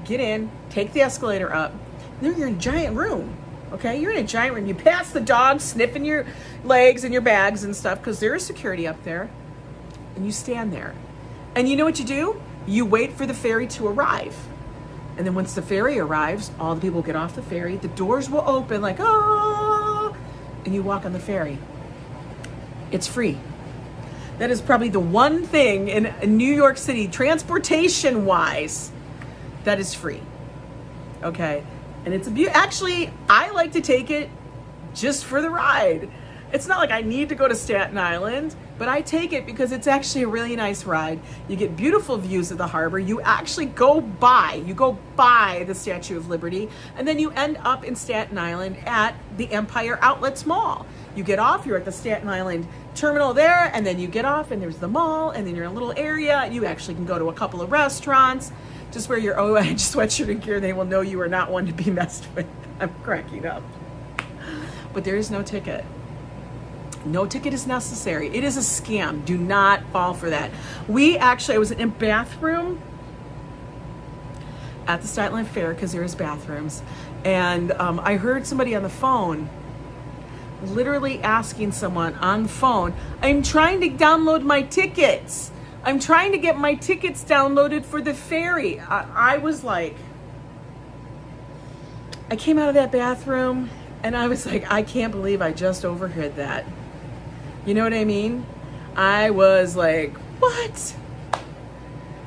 Get in. Take the escalator up. Then you're in a giant room. Okay, you're in a giant room. You pass the dog sniffing your legs and your bags and stuff because there is security up there. And you stand there. And you know what you do? You wait for the ferry to arrive. And then once the ferry arrives, all the people get off the ferry. The doors will open like, ah, and you walk on the ferry. It's free. That is probably the one thing in New York City, transportation wise, that is free. Okay. And it's actually, I like to take it just for the ride. It's not like I need to go to Staten Island, but I take it because it's actually a really nice ride. You get beautiful views of the harbor. You actually go by the Statue of Liberty, and then you end up in Staten Island at the Empire Outlets Mall. You get off, you're at the Staten Island terminal there, and then you get off and there's the mall, and then you're in a little area. You actually can go to a couple of restaurants. Just wear your OIG sweatshirt and gear. They will know you are not one to be messed with. I'm cracking up. But there is no ticket. No ticket is necessary. It is a scam. Do not fall for that. I was in a bathroom at the Staten Island Fair because there is bathrooms. And I heard somebody on the phone literally asking someone on the phone, I'm trying to download my tickets. I'm trying to get my tickets downloaded for the ferry. I was like, I came out of that bathroom and I was like, I can't believe I just overheard that. You know what I mean? I was like, what?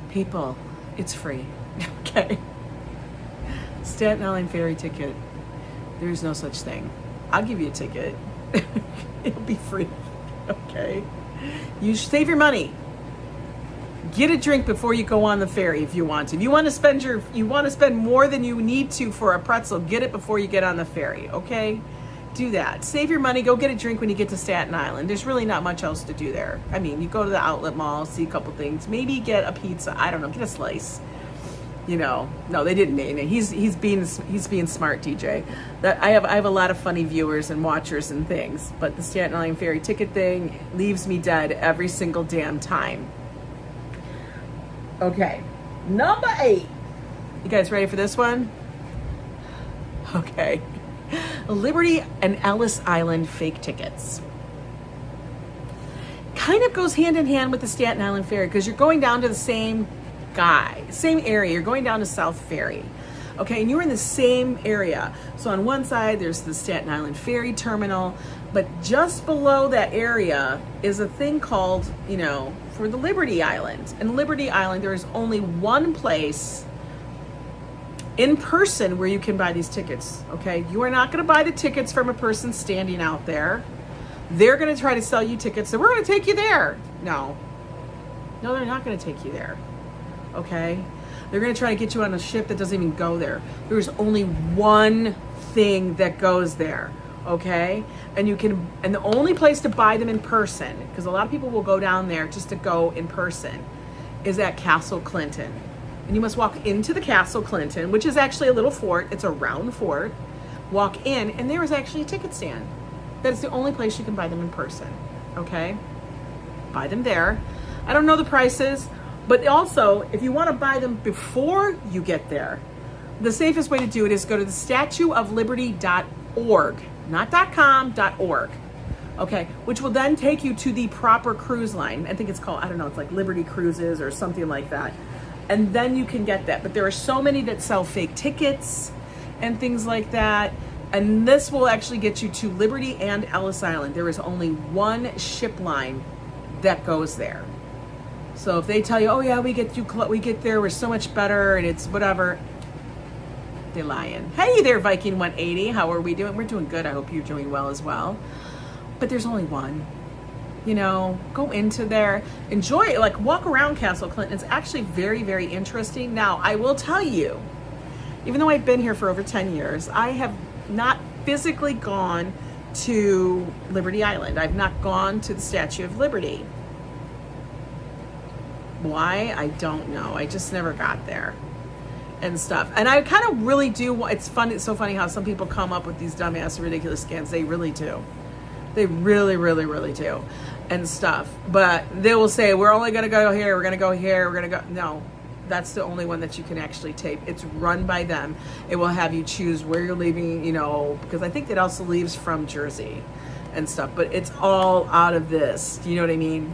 People, it's free. Okay. Staten Island ferry ticket. There's no such thing. I'll give you a ticket. It'll be free. Okay. You save your money. Get a drink before you go on the ferry if you want to. If you want to spend more than you need to for a pretzel, get it before you get on the ferry, okay? Do that. Save your money, go get a drink when you get to Staten Island. There's really not much else to do there. I mean, you go to the outlet mall, see a couple things, maybe get a pizza, I don't know, get a slice. You know, no, they didn't name it. He's being smart, DJ. That I have a lot of funny viewers and watchers and things, but the Staten Island ferry ticket thing leaves me dead every single damn time. Okay, number 8. You guys ready for this one? Okay. Liberty and Ellis Island fake tickets. Kind of goes hand in hand with the Staten Island Ferry because you're going down to the same area. You're going down to South Ferry. Okay, and you're in the same area. So on one side, there's the Staten Island Ferry Terminal, but just below that area is a thing called, for the Liberty Island. And Liberty Island, there is only one place in person where you can buy these tickets, okay? You are not gonna buy the tickets from a person standing out there. They're gonna try to sell you tickets, so we're gonna take you there. No, they're not gonna take you there, okay? They're gonna try to get you on a ship that doesn't even go there. There's only one thing that goes there, okay? And the only place to buy them in person, because a lot of people will go down there just to go in person, is at Castle Clinton. And you must walk into the Castle Clinton, which is actually a little fort. It's a round fort. Walk in, and there is actually a ticket stand. That is the only place you can buy them in person, okay? Buy them there. I don't know the prices, but also, if you want to buy them before you get there, the safest way to do it is go to the statueofliberty.org, not .com, .org, okay? Which will then take you to the proper cruise line. I think it's called, it's like Liberty Cruises or something like that. And then you can get that. But there are so many that sell fake tickets and things like that. And this will actually get you to Liberty and Ellis Island. There is only one ship line that goes there. So if they tell you, oh yeah, we get there, we're so much better, and it's whatever, they're lying. Hey there, Viking 180. How are we doing? We're doing good. I hope you're doing well as well. But there's only one. Go into there, enjoy it, like walk around Castle Clinton. It's actually very, very interesting. Now, I will tell you, even though I've been here for over 10 years, I have not physically gone to Liberty Island. I've not gone to the Statue of Liberty. Why? I don't know. I just never got there and stuff. And I kind of really do. It's funny. It's so funny how some people come up with these dumbass, ridiculous scams. They really do. They really, really, really do. And stuff. But they will say, we're only going to go here, we're going to go here, we're going to go. No, that's the only one that you can actually tape. It's run by them. It will have you choose where you're leaving, because I think it also leaves from Jersey and stuff. But it's all out of this. Do you know what I mean?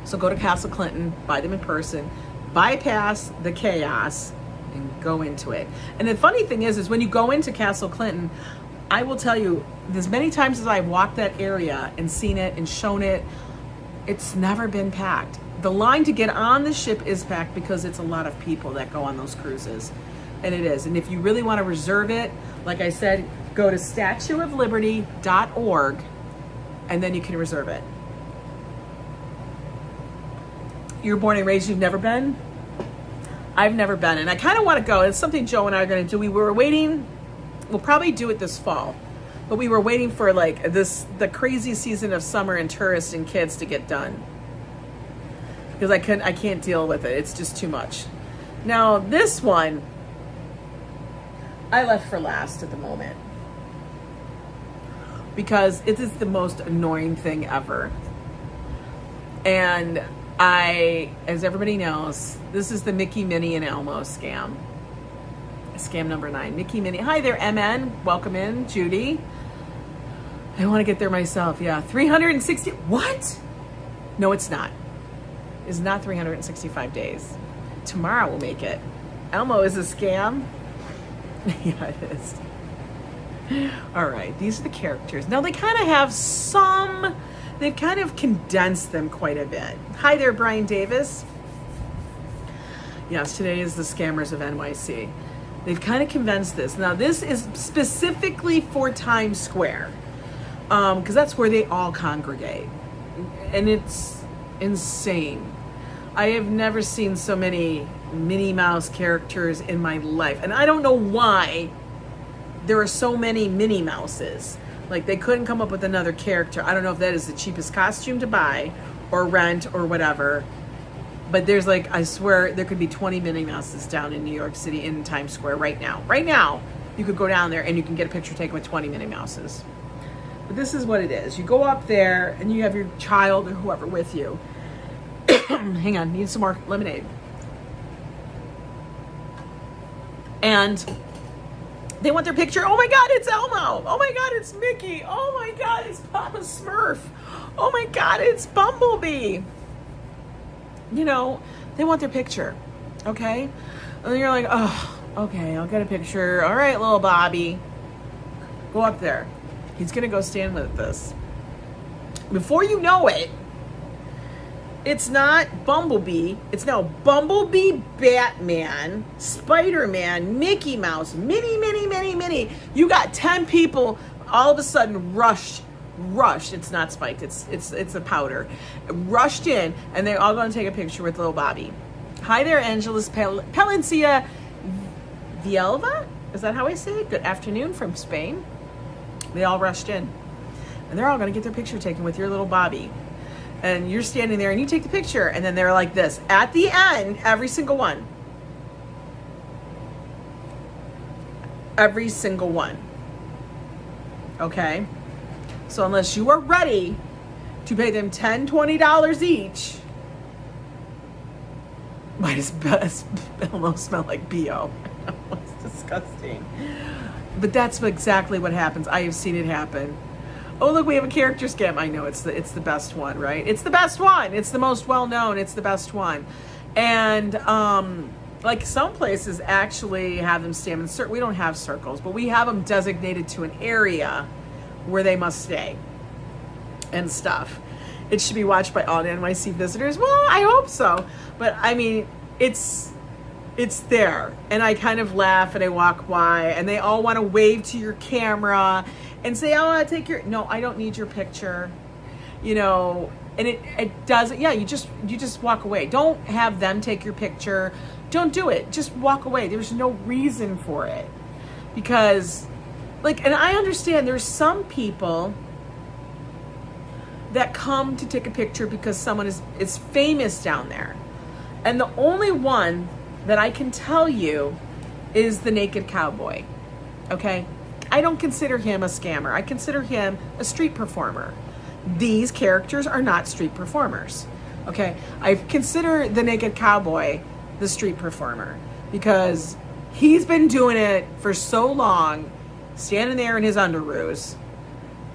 So go to Castle Clinton, buy them in person, bypass the chaos, and go into it. And the funny thing is when you go into Castle Clinton, I will tell you, as many times as I've walked that area and seen it and shown it, It's never been packed. The line to get on the ship is packed because it's a lot of people that go on those cruises. And it is. And if you really want to reserve it, like I said, go to statueofliberty.org and then you can reserve it. You're born and raised, you've never been? I've never been, and I kind of want to go. It's something Joe and I are going to do. We were waiting, we'll probably do it this fall, but we were waiting for like the crazy season of summer and tourists and kids to get done. Because I can't deal with it. It's just too much. Now this one, I left for last at the moment. Because it is the most annoying thing ever. And as everybody knows, this is the Mickey, Minnie, and Elmo scam. Scam number 9. Mickey, Minnie. Hi there, MN. Welcome in. Judy. I want to get there myself. Yeah. 360. What? No, it's not. It's not 365 days. Tomorrow will make it. Elmo is a scam. Yeah, it is. All right. These are the characters. Now, they kind of have some... They've kind of condensed them quite a bit. Hi there, Brian Davis. Yes, today is the Scammers of NYC. They've kind of condensed this. Now, this is specifically for Times Square, because that's where they all congregate. And it's insane. I have never seen so many Minnie Mouse characters in my life. And I don't know why there are so many Minnie Mouses. Like, they couldn't come up with another character. I don't know if that is the cheapest costume to buy or rent or whatever. But there's like, I swear, there could be 20 Minnie Mouses down in New York City in Times Square right now. Right now, you could go down there and you can get a picture taken with 20 Minnie Mouses. But this is what it is. You go up there and you have your child or whoever with you. Hang on, need some more lemonade. And... they want their picture. Oh my God, it's Elmo. Oh my God, it's Mickey. Oh my God, it's Papa Smurf. Oh my God, it's Bumblebee. You know, they want their picture. Okay? And then you're like, oh, okay, I'll get a picture. All right, little Bobby. Go up there. He's going to go stand with this. Before you know it, it's not Bumblebee. It's now Bumblebee, Batman, Spider-Man, Mickey Mouse, Minnie. You got 10 people all of a sudden rushed. It's not spiked. It's a powder. Rushed in, and they're all going to take a picture with little Bobby. Hi there, Angeles Palencia Vielva. Is that how I say it? Good afternoon from Spain. They all rushed in, and they're all going to get their picture taken with your little Bobby. And you're standing there and you take the picture, and then they're like this. At the end, every single one. Every single one. Okay? So unless you are ready to pay them $10, $20 each, might as best almost smell like BO. It's disgusting. But that's exactly what happens. I have seen it happen. Oh, look, we have a character scam. I know, it's the best one, right? It's the best one. It's the most well-known. It's the best one. And, like, some places actually have them stand in circles. We don't have circles, but we have them designated to an area where they must stay and stuff. It should be watched by all NYC visitors. Well, I hope so. But, I mean, it's there. And I kind of laugh and I walk by, and they all want to wave to your camera and say, oh, I take your, no, I don't need your picture, you know, and it doesn't, yeah, you just walk away. Don't have them take your picture. Don't do it. Just walk away. There's no reason for it. Because, like, and I understand there's some people that come to take a picture because someone is famous down there. And the only one that I can tell you is the Naked Cowboy, okay? I don't consider him a scammer. I consider him a street performer. These characters are not street performers. Okay? I consider the Naked Cowboy the street performer because he's been doing it for so long, standing there in his underoos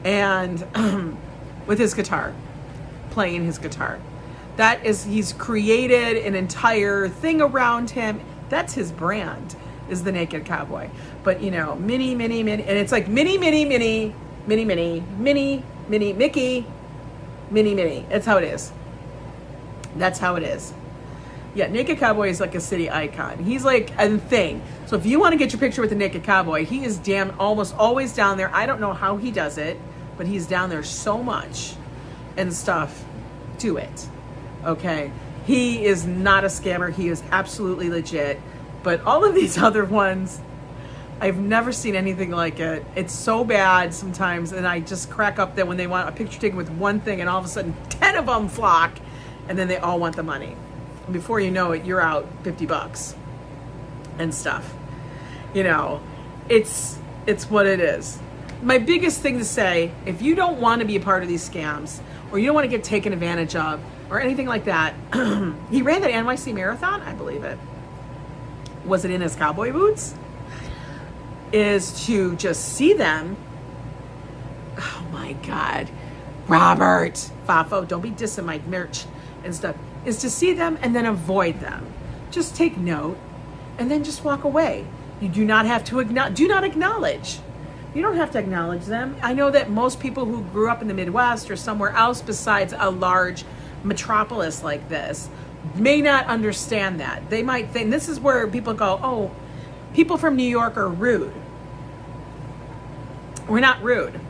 and with his guitar, playing his guitar. He's created an entire thing around him. That's his brand. Is the Naked Cowboy. But, you know, Minnie, and it's like Minnie, Mickey, Mini. That's how it is. That's how it is. Yeah, Naked Cowboy is like a city icon. He's like a thing. So if you want to get your picture with the Naked Cowboy, he is almost always down there. I don't know how he does it, but he's down there so much and stuff. Do it. Okay? He is not a scammer. He is absolutely legit. But all of these other ones, I've never seen anything like it. It's so bad sometimes, and I just crack up that when they want a picture taken with one thing, and all of a sudden 10 of them flock, and then they all want the money. And before you know it, you're out $50 and stuff. You know, it's what it is. My biggest thing to say, if you don't want to be a part of these scams, or you don't want to get taken advantage of, or anything like that, he ran that NYC marathon, I believe it. Was it in his cowboy boots? Is to just see them. Oh my God. Robert. Fafo, don't be dissing my merch and stuff. Is to see them and then avoid them. Just take note and then just walk away. You do not have to acknowledge. You don't have to acknowledge them. I know that most people who grew up in the Midwest or somewhere else besides a large metropolis like this may not understand that. They might think, this is where people go, oh, people from New York are rude. We're not rude.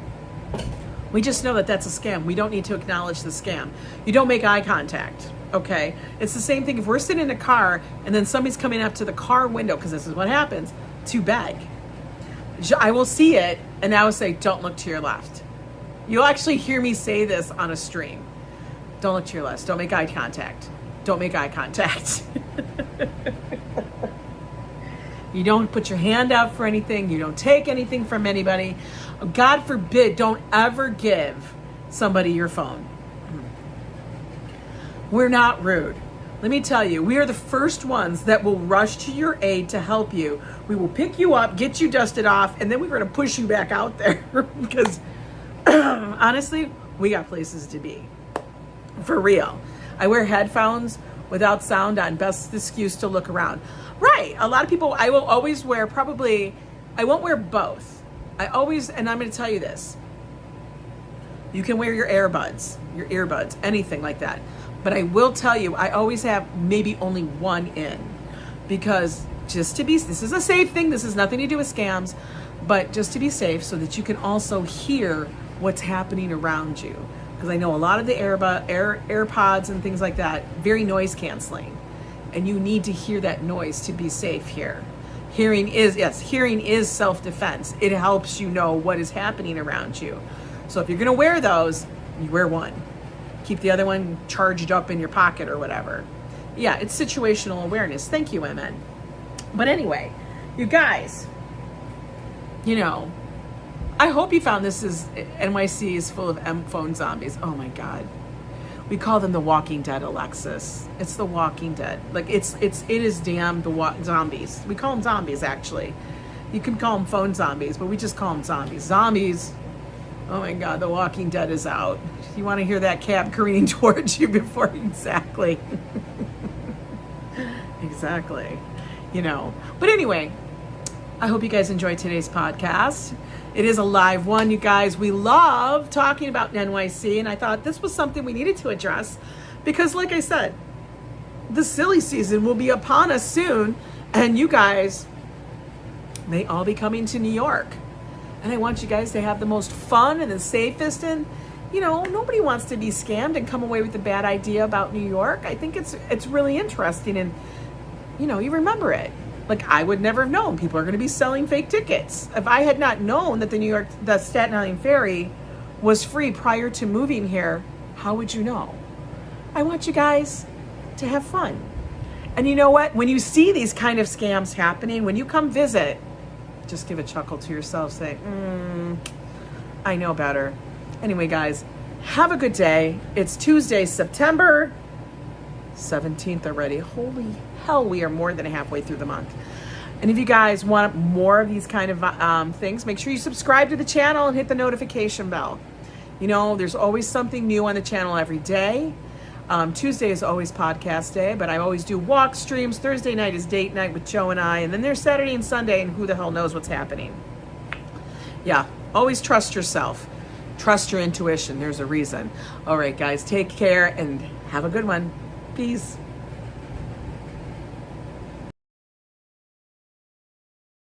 We just know that that's a scam. We don't need to acknowledge the scam. You don't make eye contact, okay? It's the same thing if we're sitting in a car and then somebody's coming up to the car window, because this is what happens, to beg. I will see it and I will say, don't look to your left. You'll actually hear me say this on a stream. Don't look to your left. Don't make eye contact. Don't make eye contact. You don't put your hand out for anything. You don't take anything from anybody. God forbid, don't ever give somebody your phone. We're not rude. Let me tell you, we are the first ones that will rush to your aid to help you. We will pick you up, get you dusted off, and then we're going to push you back out there because honestly, we got places to be. For real. I wear headphones without sound on, best excuse to look around. Right. A lot of people, I will always wear I won't wear both. And I'm going to tell you this. You can wear your earbuds, anything like that. But I will tell you, I always have maybe only one in. Because this is a safe thing. This has nothing to do with scams. But just to be safe so that you can also hear what's happening around you. Because I know a lot of the AirPods and things like that, very noise canceling. And you need to hear that noise to be safe here. Hearing is self-defense. It helps you know what is happening around you. So if you're going to wear those, you wear one. Keep the other one charged up in your pocket or whatever. Yeah, it's situational awareness. Thank you, Women. But anyway, you guys, I hope you found NYC is full of phone zombies. Oh my God. We call them the Walking Dead, Alexis. It's the Walking Dead. Like it is damn zombies. We call them zombies, actually. You can call them phone zombies, but we just call them zombies. Zombies. Oh my God, the Walking Dead is out. You want to hear that cab careening towards you before exactly. Exactly. But anyway, I hope you guys enjoyed today's podcast. It is a live one, you guys. We love talking about NYC, and I thought this was something we needed to address because, like I said, the silly season will be upon us soon, and you guys may all be coming to New York. And I want you guys to have the most fun and the safest, and nobody wants to be scammed and come away with a bad idea about New York. I think it's really interesting, and you remember it. Like, I would never have known people are going to be selling fake tickets. If I had not known that the Staten Island ferry was free prior to moving here, how would you know? I want you guys to have fun. And you know what? When you see these kind of scams happening, when you come visit, just give a chuckle to yourself, say, I know better. Anyway, guys, have a good day. It's Tuesday, September 17th already. Holy hell, we are more than halfway through the month. And if you guys want more of these kind of things, make sure you subscribe to the channel and hit the notification bell. There's always something new on the channel every day. Tuesday is always podcast day, but I always do walk streams. Thursday night is date night with Joe and I, and then there's Saturday and Sunday, and who the hell knows what's happening. Yeah, always trust yourself. Trust your intuition. There's a reason. All right, guys, take care and have a good one. Peace.